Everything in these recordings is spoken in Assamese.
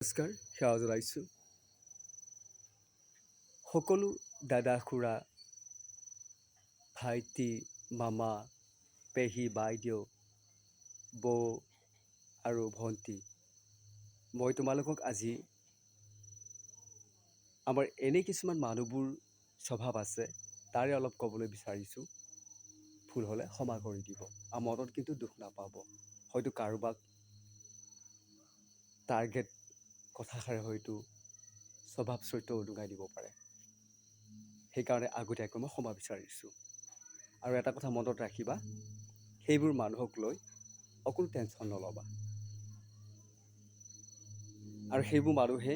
নমস্কাৰ, সেৱা জনাইছোঁ। সকলো দাদা খুৰা, ভাইটি, মামা, পেহী, বাইদেউ, বৌ আৰু ভণ্টি, মই তোমালোকক আজি আমাৰ এনে কিছুমান মানুহবোৰ স্বভাৱ আছে তাৰে অলপ ক'বলৈ বিচাৰিছোঁ। ভুল হ'লে ক্ষমা কৰি দিব। আৰু মনত কিন্তু দুখ নাপাব। হয়তো কাৰোবাক টাৰ্গেট কথাষাৰে হয়তো স্বভাৱ চৰিত্ৰ উদুঙাই দিব পাৰে। সেইকাৰণে আগতীয়াকৈ মই ক্ষমা বিচাৰিছোঁ। আৰু এটা কথা মনত ৰাখিবা, সেইবোৰ মানুহক লৈ অকণো টেনশ্যন নল'বা। আৰু সেইবোৰ মানুহে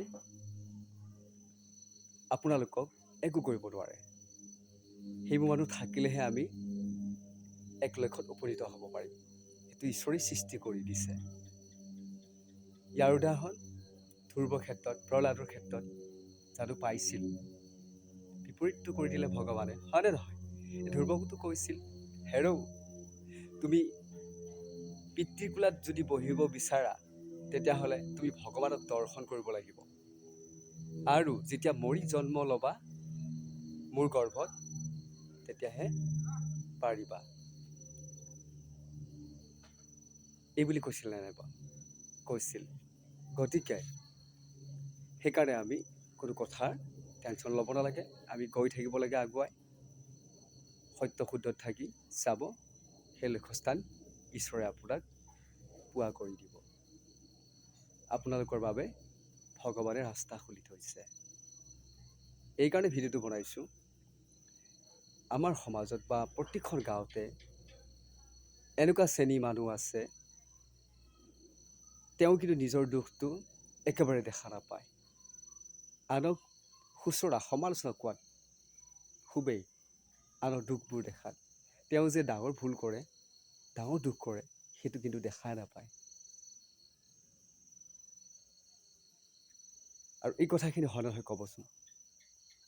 আপোনালোকক একো কৰিব নোৱাৰে। সেইবোৰ মানুহ থাকিলেহে আমি এক লক্ষ্যত উপনীত হ'ব পাৰিম। সেইটো ঈশ্বৰে সৃষ্টি কৰি দিছে। ইয়াৰ উদাহৰণ ধ্ৰুৱৰ ক্ষেত্ৰত, প্ৰহ্লাদৰ ক্ষেত্ৰত যাদু পাইছিল, বিপৰীতটো কৰি দিলে ভগৱানে, হয়নে নহয়? ধ্ৰুৱকোতো কৈছিল, হেৰৌ তুমি পিতৃকোলাত যদি বহিব বিচাৰা তেতিয়াহ'লে তুমি ভগৱানক দৰ্শন কৰিব লাগিব। আৰু যেতিয়া মৰি জন্ম ল'বা মোৰ গৰ্ভত, তেতিয়াহে পাৰিবা। এইবুলি কৈছিল নে নাইবা? কৈছিল। গতিকে সেইকাৰণে আমি কোনো কথাৰ টেনশ্যন ল'ব নালাগে। আমি গৈ থাকিব লাগে আগুৱাই। সত্য শুদ্ধত থাকি চাব, সেই লক্ষ্যস্থান ঈশ্বৰে আপোনাক পোৱা কৰি দিব। আপোনালোকৰ বাবে ভগৱানে ৰাস্তা খুলি থৈছে। এইকাৰণে ভিডিঅ'টো বনাইছোঁ। আমাৰ সমাজত বা প্ৰত্যেকখন গাঁৱতে এনেকুৱা শ্ৰেণী মানুহ আছে, তেওঁ কিন্তু নিজৰ দুখটো একেবাৰে দেখা নাপায়। আনক শুশ্ৰূষা সমালোচনা কোৱাত খুবেই, আনৰ দুখবোৰ দেখাত। তেওঁ যে ডাঙৰ ভুল কৰে, ডাঙৰ দুখ কৰে, সেইটো কিন্তু দেখাই নাপায়। আৰু এই কথাখিনি হয় নহয় ক'বচোন।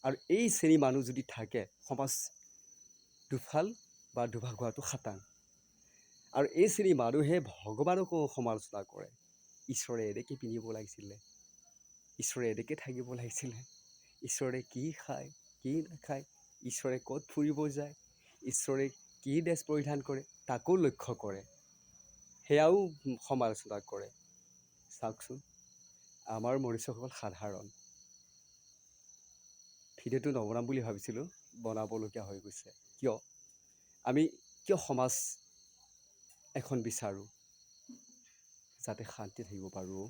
আৰু এই শ্ৰেণী মানুহ যদি থাকে, সমাজ দুফাল বা দুভাগ হোৱাটো খাটাং। আৰু এই শ্ৰেণী মানুহে ভগৱানকো সমালোচনা কৰে। ঈশ্বৰে এনেকৈ পিন্ধিব লাগিছিলে, ঈশ্বৰে এনেকৈ থাকিব লাগিছিলে, ঈশ্বৰে কি খায়, কি নাখায়, ঈশ্বৰে ক'ত ফুৰিব যায়, ঈশ্বৰে কি ড্ৰেছ পৰিধান কৰে, তাকো লক্ষ্য কৰে, সেয়াও সমালোচনা কৰে। চাওকচোন, আমাৰ মনুষ্যসকল সাধাৰণ। ভিডিঅ'টো নবনাম বুলি ভাবিছিলোঁ, বনাবলগীয়া হৈ গৈছে। আমি কিয় সমাজ এখন বিচাৰোঁ? যাতে শান্তি থাকিব পাৰোঁ।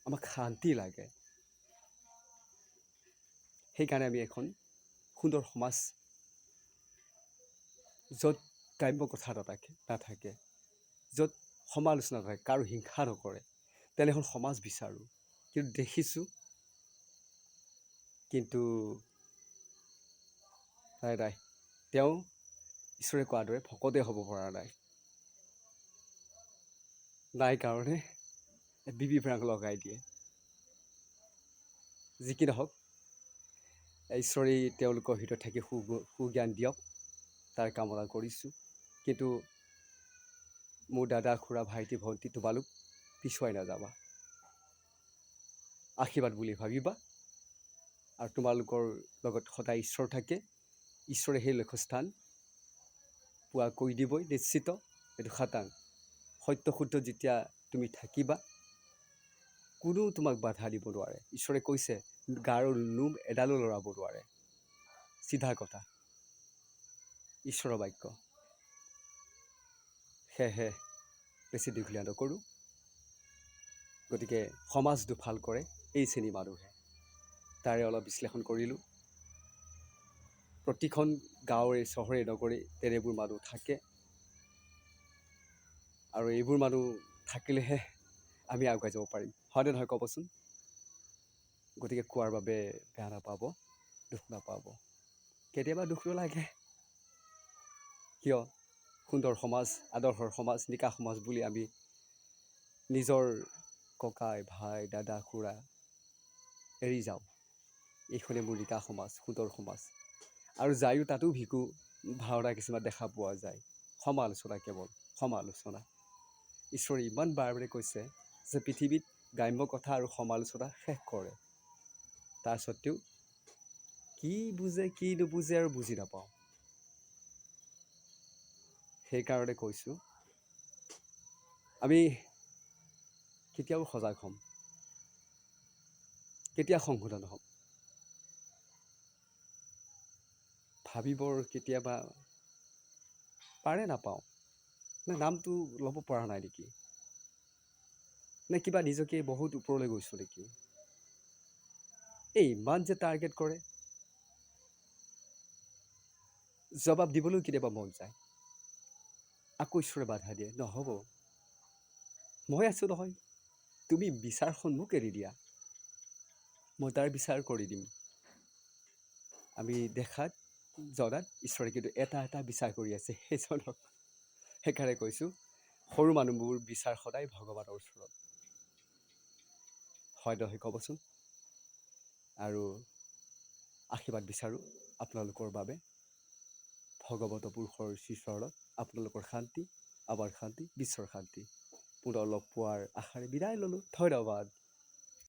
আমাক শান্তি লাগে। সেইকাৰণে আমি এখন সুন্দৰ সমাজ, য'ত কাম্য কথা নাথাকে, য'ত সমালোচনা নাথাকে, কাৰো হিংসা নকৰে, তেনে এখন সমাজ বিচাৰোঁ। কিন্তু দেখিছোঁ, কিন্তু নাই, তেওঁ ঈশ্বৰে কোৱাৰ দৰে ভকতে হ'ব পৰা নাই কাৰণে বিবি ভ্ৰাং লগাই দিয়ে। যি কি নহওক, ঈশ্বৰেই তেওঁলোকৰ হৃদয়ত থাকি সুজ্ঞান দিয়ক, তাৰ কামনা কৰিছোঁ। কিন্তু মোৰ দাদা, খুৰা, ভাইটি, ভণ্টি, তোমালোক পিছুৱাই নাযাবা। আশীৰ্বাদ বুলি ভাবিবা। আৰু তোমালোকৰ লগত সদায় ঈশ্বৰ থাকে। ঈশ্বৰে সেই লক্ষ্যস্থান পোৱা কৰি দিবই, নিশ্চিত। এইটো খাটাং। সত্য শুদ্ধ যেতিয়া তুমি থাকিবা, কোনো তোমাক বাধা দিব নোৱাৰে। ঈশ্বৰে কৈছে, গাৰ নোম এডালো লৰাব নোৱাৰে। চিধা কথা, ঈশ্বৰৰ বাক্য। সেয়েহে বেছি দীঘলীয়া নকৰোঁ। গতিকে সমাজ দুফাল কৰে এই শ্ৰেণী মানুহে। তাৰে অলপ বিশ্লেষণ কৰিলোঁ। প্ৰতিখন গাঁৱৰে, চহৰে, নগৰে তেনেবোৰ মানুহ থাকে। আৰু এইবোৰ মানুহ থাকিলেহে আমি আগুৱাই যাব পাৰিম, হয়নে নহয় ক'বচোন? গতিকে কোৱাৰ বাবে বেয়া নাপাব, দুখ নাপাব। কেতিয়াবা দুখো লাগে। কিয়? সুন্দৰ সমাজ, আদৰ্শৰ সমাজ, নিকা সমাজ বুলি আমি নিজৰ ককাই, ভাই, দাদা, খুৰা এৰি যাওঁ। এইখনে মোৰ নিকা সমাজ, সুন্দৰ সমাজ। আৰু যায়ো তাতো ভিকু ভাওনা কিছুমান দেখা পোৱা যায়। সমালোচনা, কেৱল সমালোচনা। ঈশ্বৰে ইমান বাৰে কৈছে যে পৃথিৱীত গ্ৰাম্য কথা আৰু সমালোচনা শেষ কৰে। তাৰ সত্ত্বেও কি বুজে কি নুবুজে আৰু বুজি নাপাওঁ। সেইকাৰণে কৈছোঁ আমি কেতিয়াও সজাগ হ'ম, কেতিয়া সংশোধন হ'ম। ভাবিবৰ কেতিয়াবা পাৰে নাপাওঁ, নে নামটো ল'ব পৰা নাই নেকি, নে কিবা নিজকে বহুত ওপৰলৈ গৈছোঁ নেকি। এই ইমান যে টাৰ্গেট কৰে, জবাব দিবলৈও কেতিয়াবা মন যায়। আকৌ ঈশ্বৰে বাধা দিয়ে, নহ'ব, মই আছোঁ নহয়, তুমি বিচাৰখন মোক এৰি দিয়া, মই তাৰ বিচাৰ কৰি দিম। আমি দেখাত জনাত ঈশ্বৰে কিন্তু এটা এটা বিচাৰ কৰি আছে সেইজনক। সেইকাৰণে কৈছোঁ সৰু মানুহবোৰ বিচাৰ সদায় ভগৱানৰ ওচৰত। হয় নহয় ক'বচোন। আৰু আশীৰ্বাদ বিচাৰোঁ আপোনালোকৰ বাবে। ভগৱত পুৰুষৰ শ্ৰীচৰণত আপোনালোকৰ শান্তি, আমাৰ শান্তি, বিশ্বৰ শান্তি। পুনৰ লগ পোৱাৰ আশাৰে বিদায় ল'লোঁ। ধন্যবাদ।